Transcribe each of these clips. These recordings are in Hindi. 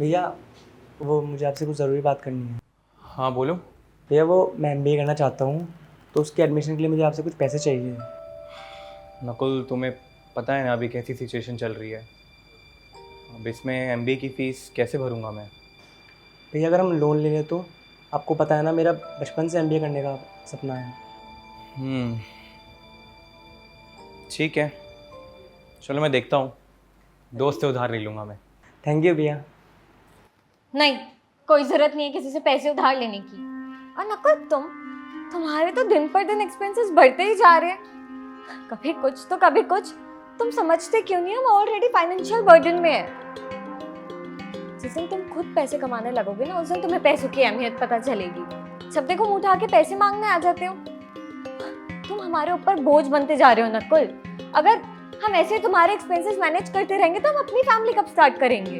भैया वो मुझे आपसे कुछ ज़रूरी बात करनी है। हाँ बोलो। भैया वो मैं MBA करना चाहता हूँ, तो उसके एडमिशन के लिए मुझे आपसे कुछ पैसे चाहिए। नकुल, तुम्हें पता है ना अभी कैसी सिचुएशन चल रही है। अब इसमें MBA की फ़ीस कैसे भरूँगा मैं? भैया अगर हम लोन ले लें तो आपको पता है ना मेरा बचपन से MBA करने का सपना है। ठीक है, चलो मैं देखता हूँ, दोस्त से उधार ले लूँगा मैं। थैंक यू भैया। नहीं, कोई जरूरत नहीं है किसी से पैसे उधार लेने की। और नकुल तुम्हारे तो दिन पर दिन एक्सपेंसेस बढ़ते ही जा रहे हैं, कभी कुछ तो कभी कुछ। तुम समझते क्यों नहीं, हम ऑलरेडी फाइनेंशियल बर्डन में है। जिस दिन तुम खुद पैसे कमाने लगोगे ना, उस दिन तुम्हें पैसों की अहमियत पता चलेगी। सब देखो मुंह उठा के पैसे मांगने आ जाते हो। तुम हमारे ऊपर बोझ बनते जा रहे हो नकुल। अगर हम ऐसे तुम्हारे एक्सपेंसेस मैनेज करते रहेंगे तो हम अपनी फैमिली कब स्टार्ट करेंगे?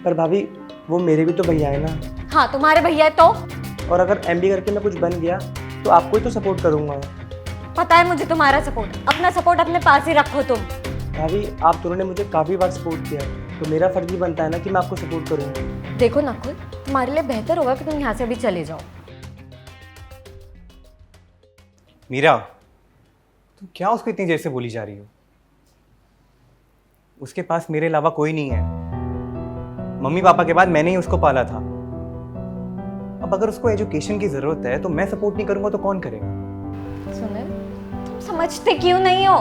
पर भाभी वो मेरे भी तो भैया है ना। हाँ, तुम्हारे भैया है तो? और अगर MBA करके मैं कुछ बन गया तो आपको ही तो सपोर्ट करूँगा। पता है मुझे तुम्हारा सपोर्ट, अपना सपोर्ट अपने पास ही रखो तुम। भाभी आप दोनों ने मुझे काफ़ी बार सपोर्ट किया है, तो मेरा फर्ज भी बनता है ना कि मैं आपको सपोर्ट करूँ। देखो नकुल, तुम्हारे लिए बेहतर होगा कि तुम यहाँ से अभी चले जाओ। मीरा, तुम क्या उसको इतनी देर से बोली जा रही हो? उसके पास मेरे अलावा कोई नहीं है। मम्मी पापा के बाद मैंने ही उसको पाला था। अब अगर उसको एजुकेशन की जरूरत है तो मैं सपोर्ट नहीं करूंगा तो कौन करेगा? सुनील, तुम समझते क्यों नहीं हो?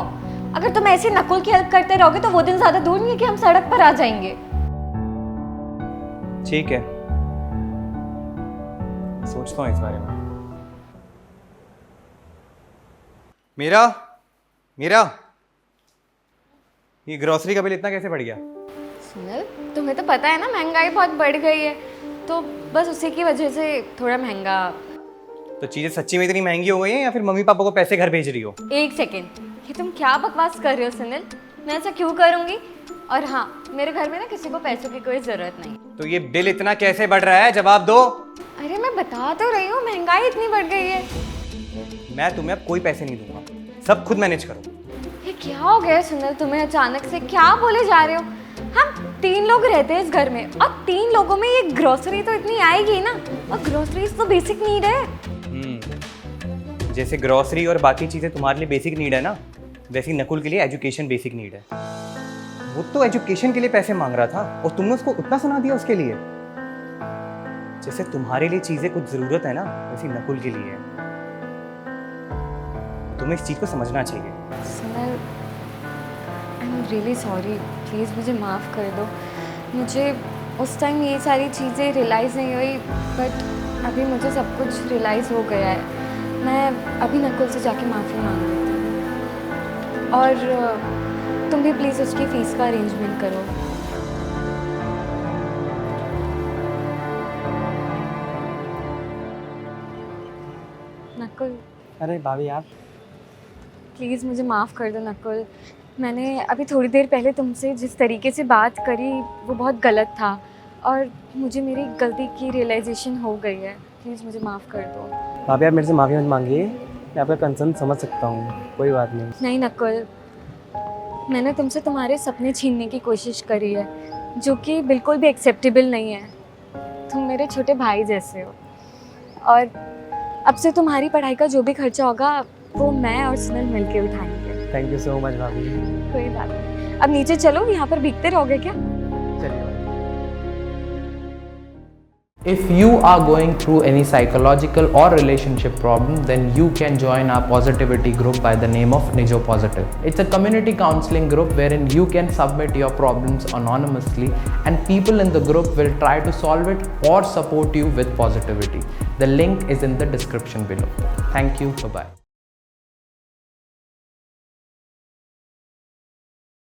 अगर तुम ऐसे नकुल की हेल्प करते रहोगे तो वो दिन ज्यादा दूर नहीं है कि हम सड़क पर आ जाएंगे। ठीक है, सोचता हूँ इस बारे में। मीरा, ये ग्रोसरी का बिल इतना कैसे बढ़ गया? सुनील, तुम्हें तो पता है ना महंगाई बहुत बढ़ गई है, तो बस उसी की वजह से थोड़ा महंगा। तो चीजें सच्ची में इतनी महंगी हो गई हैं या फिर मम्मी पापा को पैसे घर भेज रही हो? एक सेकेंड, ये तुम क्या बकवास कर रहे हो सुनील? मैं ऐसा क्यों करूंगी? और हाँ, मेरे घर में ना किसी को पैसों की कोई जरूरत नहीं। तो ये बिल इतना कैसे बढ़ रहा है? जवाब दो। अरे मैं बता तो रही हूँ, महंगाई इतनी बढ़ गई है। मैं तुम्हें अब कोई पैसे नहीं दूंगा, सब खुद मैनेज करो। ये क्या हो गया सुनील, तुम्हें अचानक से क्या बोले जा रहे हो? हम 3 लोग रहते हैं इस घर में, और 3 लोगों में ये ग्रोसरी तो इतनी आएगी ना, और ग्रोसरीज तो बेसिक नीड है। जैसे ग्रोसरी और बाकी चीजें तुम्हारे लिए बेसिक नीड है ना, वैसे नकुल के लिए एजुकेशन बेसिक नीड है। वो तो एजुकेशन के लिए पैसे मांग रहा था और तुमने उसको उतना सुना दिया उसके लिए। जैसे तुम्हारे लिए चीजें कुछ जरूरत है ना, वैसे नकुल के लिए है। तुम्हें इस चीज को समझना चाहिए। Sunil, I am really sorry, please मुझे माफ़ कर दो। मुझे उस टाइम ये सारी चीज़ें रियलाइज़ नहीं हुई, बट अभी मुझे सब कुछ रियलाइज़ हो गया है। मैं अभी नकुल से जाके माफ़ी मांग लेती हूँ, और तुम भी प्लीज़ उसकी फ़ीस का अरेंजमेंट करो। नकुल, अरे भाभी आप प्लीज़ मुझे माफ़ कर दो नकुल। मैंने अभी थोड़ी देर पहले तुमसे जिस तरीके से बात करी वो बहुत गलत था, और मुझे मेरी गलती की रियलाइजेशन हो गई है। प्लीज़ मुझे माफ़ कर दो। भाभी आप मेरे से माफ़ी मत मांगिए, मैं आपका कंसर्न समझ सकता हूँ, कोई बात नहीं। नहीं नकुल, मैंने तुमसे तुम्हारे सपने छीनने की कोशिश करी है, जो कि बिल्कुल भी एक्सेप्टेबल नहीं है। तुम मेरे छोटे भाई जैसे हो, और अब से तुम्हारी पढ़ाई का जो भी खर्चा होगा वो मैं और सुनील मिलके उठाएंगे। थैंक यू सो मच भाभी। कोई बात नहीं, अब नीचे चलो, यहाँ पर भीगते रहोगे क्या? चलिए। If you are going through any psychological or relationship problem, then you can join our positivity group by the name of Nijo Positive. It's a community counseling group wherein you can submit your problems anonymously and people in the group will try to solve it or support you with positivity. The link is in the description below. Thank you. Bye-bye.